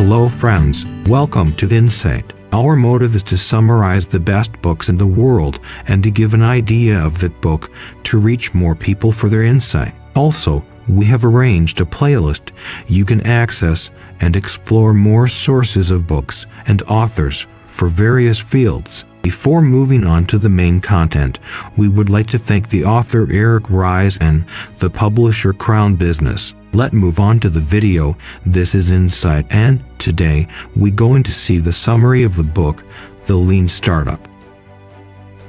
Hello friends, welcome to Insight. Our motive is to summarize the best books in the world and to give an idea of that book to reach more people for their insight. Also, we have arranged a playlist you can access and explore more sources of books and authors for various fields. Before moving on to the main content, we would like to thank the author Ries and the publisher Crown Business. Let's move on to the video. This is Insight, and today we going to see the summary of the book, The Lean Startup.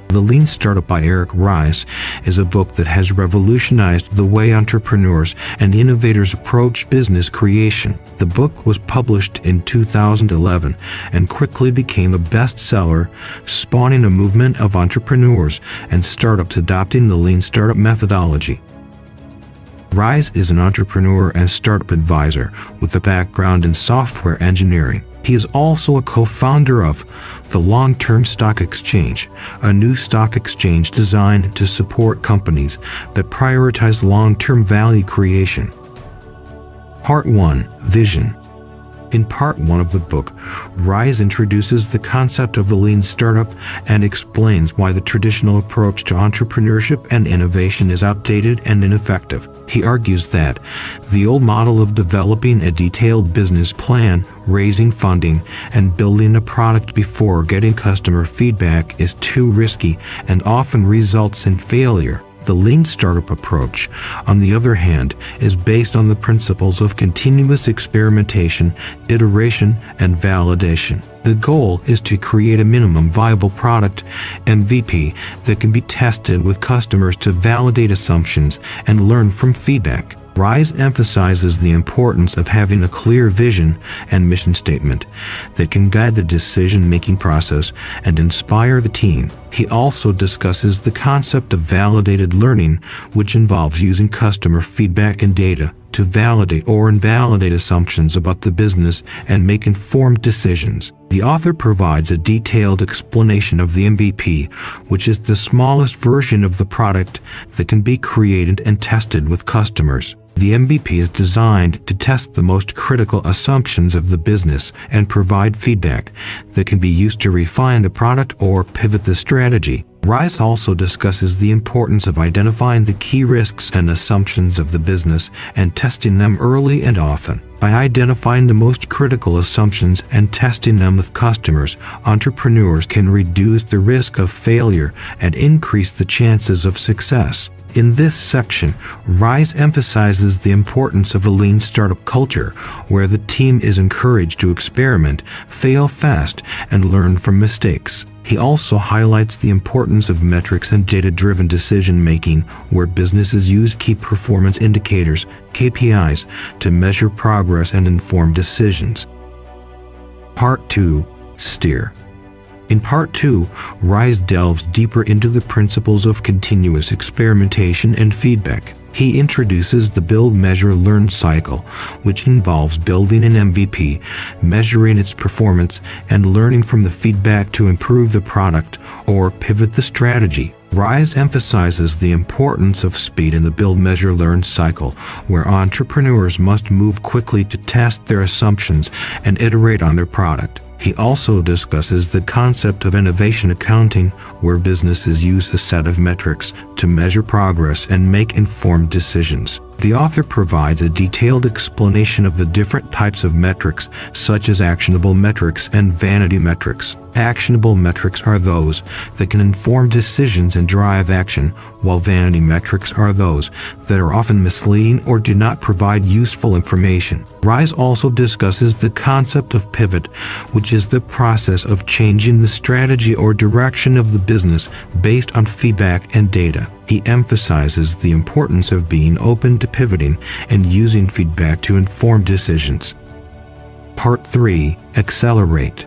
The Lean Startup by Ries is a book that has revolutionized the way entrepreneurs and innovators approach business creation. The book was published in 2011 and quickly became a bestseller, spawning a movement of entrepreneurs and startups adopting the Lean Startup methodology. Ries is an entrepreneur and startup advisor with a background in software engineering. He is also a co-founder of the Long-Term Stock Exchange, a new stock exchange designed to support companies that prioritize long-term value creation. Part 1. Vision. In Part 1 of the book, Ries introduces the concept of the Lean Startup and explains why the traditional approach to entrepreneurship and innovation is outdated and ineffective. He argues that the old model of developing a detailed business plan, raising funding, and building a product before getting customer feedback is too risky and often results in failure. The Lean Startup approach, on the other hand, is based on the principles of continuous experimentation, iteration, and validation. The goal is to create a minimum viable product, MVP, that can be tested with customers to validate assumptions and learn from feedback. Ries emphasizes the importance of having a clear vision and mission statement that can guide the decision-making process and inspire the team. He also discusses the concept of validated learning, which involves using customer feedback and data to validate or invalidate assumptions about the business and make informed decisions. The author provides a detailed explanation of the MVP, which is the smallest version of the product that can be created and tested with customers. The MVP is designed to test the most critical assumptions of the business and provide feedback that can be used to refine the product or pivot the strategy. Ries also discusses the importance of identifying the key risks and assumptions of the business and testing them early and often. By identifying the most critical assumptions and testing them with customers, entrepreneurs can reduce the risk of failure and increase the chances of success. In this section, Ries emphasizes the importance of a lean startup culture where the team is encouraged to experiment, fail fast, and learn from mistakes. He also highlights the importance of metrics and data-driven decision-making where businesses use key performance indicators, KPIs, to measure progress and inform decisions. Part 2. Steer. In Part 2, Ries delves deeper into the principles of continuous experimentation and feedback. He introduces the build, measure, learn cycle, which involves building an MVP, measuring its performance, and learning from the feedback to improve the product or pivot the strategy. Ries emphasizes the importance of speed in the build, measure, learn cycle, where entrepreneurs must move quickly to test their assumptions and iterate on their product. He also discusses the concept of innovation accounting, where businesses use a set of metrics to measure progress and make informed decisions. The author provides a detailed explanation of the different types of metrics, such as actionable metrics and vanity metrics. Actionable metrics are those that can inform decisions and drive action, while vanity metrics are those that are often misleading or do not provide useful information. Ries also discusses the concept of pivot, which is the process of changing the strategy or direction of the business based on feedback and data. He emphasizes the importance of being open to pivoting and using feedback to inform decisions. Part 3. Accelerate.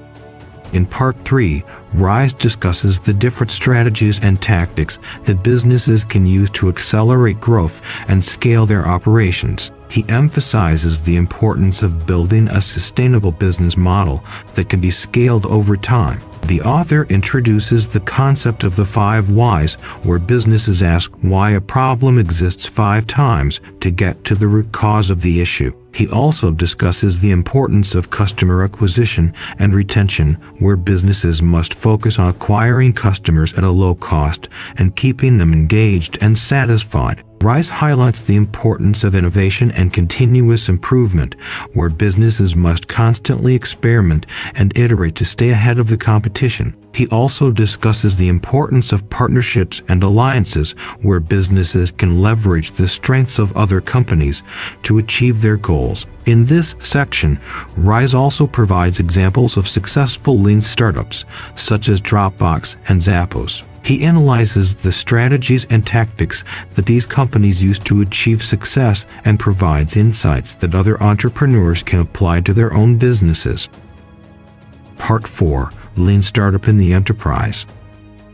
In Part 3, Ries discusses the different strategies and tactics that businesses can use to accelerate growth and scale their operations. He emphasizes the importance of building a sustainable business model that can be scaled over time. The author introduces the concept of the 5 whys, where businesses ask why a problem exists 5 times to get to the root cause of the issue. He also discusses the importance of customer acquisition and retention, where businesses must focus on acquiring customers at a low cost and keeping them engaged and satisfied. Ries highlights the importance of innovation and continuous improvement, where businesses must constantly experiment and iterate to stay ahead of the competition. He also discusses the importance of partnerships and alliances, where businesses can leverage the strengths of other companies to achieve their goals. In this section, Ries also provides examples of successful lean startups, such as Dropbox and Zappos. He analyzes the strategies and tactics that these companies use to achieve success and provides insights that other entrepreneurs can apply to their own businesses. Part 4. Lean Startup in the Enterprise.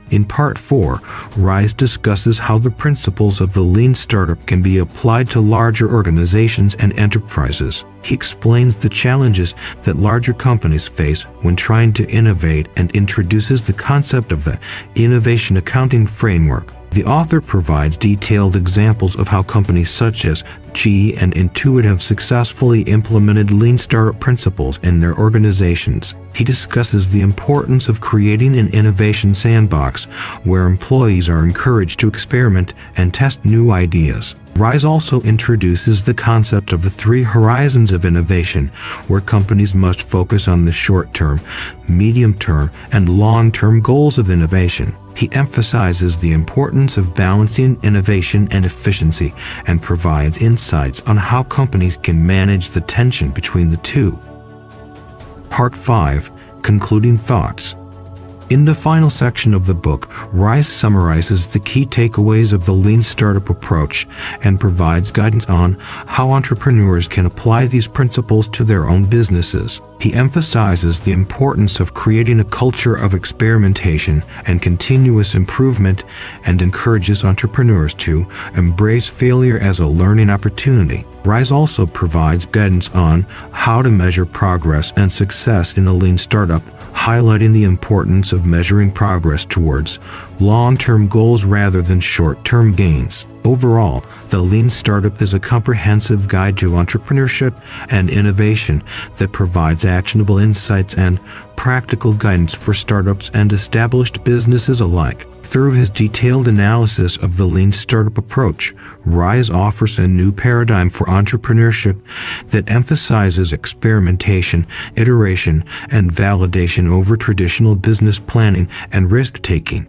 In Part 4, Ries discusses how the principles of the lean startup can be applied to larger organizations and enterprises. He explains the challenges that larger companies face when trying to innovate and introduces the concept of the innovation accounting framework. The author provides detailed examples of how companies such as GE and Intuit have successfully implemented lean startup principles in their organizations. He discusses the importance of creating an innovation sandbox where employees are encouraged to experiment and test new ideas. Ries also introduces the concept of the 3 horizons of innovation, where companies must focus on the short-term, medium-term, and long-term goals of innovation. He emphasizes the importance of balancing innovation and efficiency and provides insights on how companies can manage the tension between the two. Part 5. Concluding Thoughts. In the final section of the book, Ries summarizes the key takeaways of the lean startup approach and provides guidance on how entrepreneurs can apply these principles to their own businesses. He emphasizes the importance of creating a culture of experimentation and continuous improvement and encourages entrepreneurs to embrace failure as a learning opportunity. Ries also provides guidance on how to measure progress and success in a lean startup, highlighting the importance of measuring progress towards long-term goals rather than short-term gains. Overall, the Lean Startup is a comprehensive guide to entrepreneurship and innovation that provides actionable insights and practical guidance for startups and established businesses alike. Through his detailed analysis of the Lean Startup approach, Ries offers a new paradigm for entrepreneurship that emphasizes experimentation, iteration, and validation over traditional business planning and risk-taking.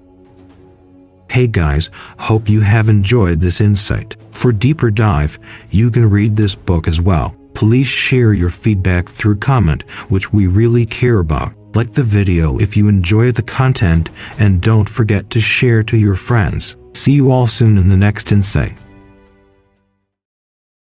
Hey guys, hope you have enjoyed this insight. For deeper dive, you can read this book as well. Please share your feedback through comment, which we really care about. Like the video if you enjoy the content, and don't forget to share to your friends. See you all soon in the next insight.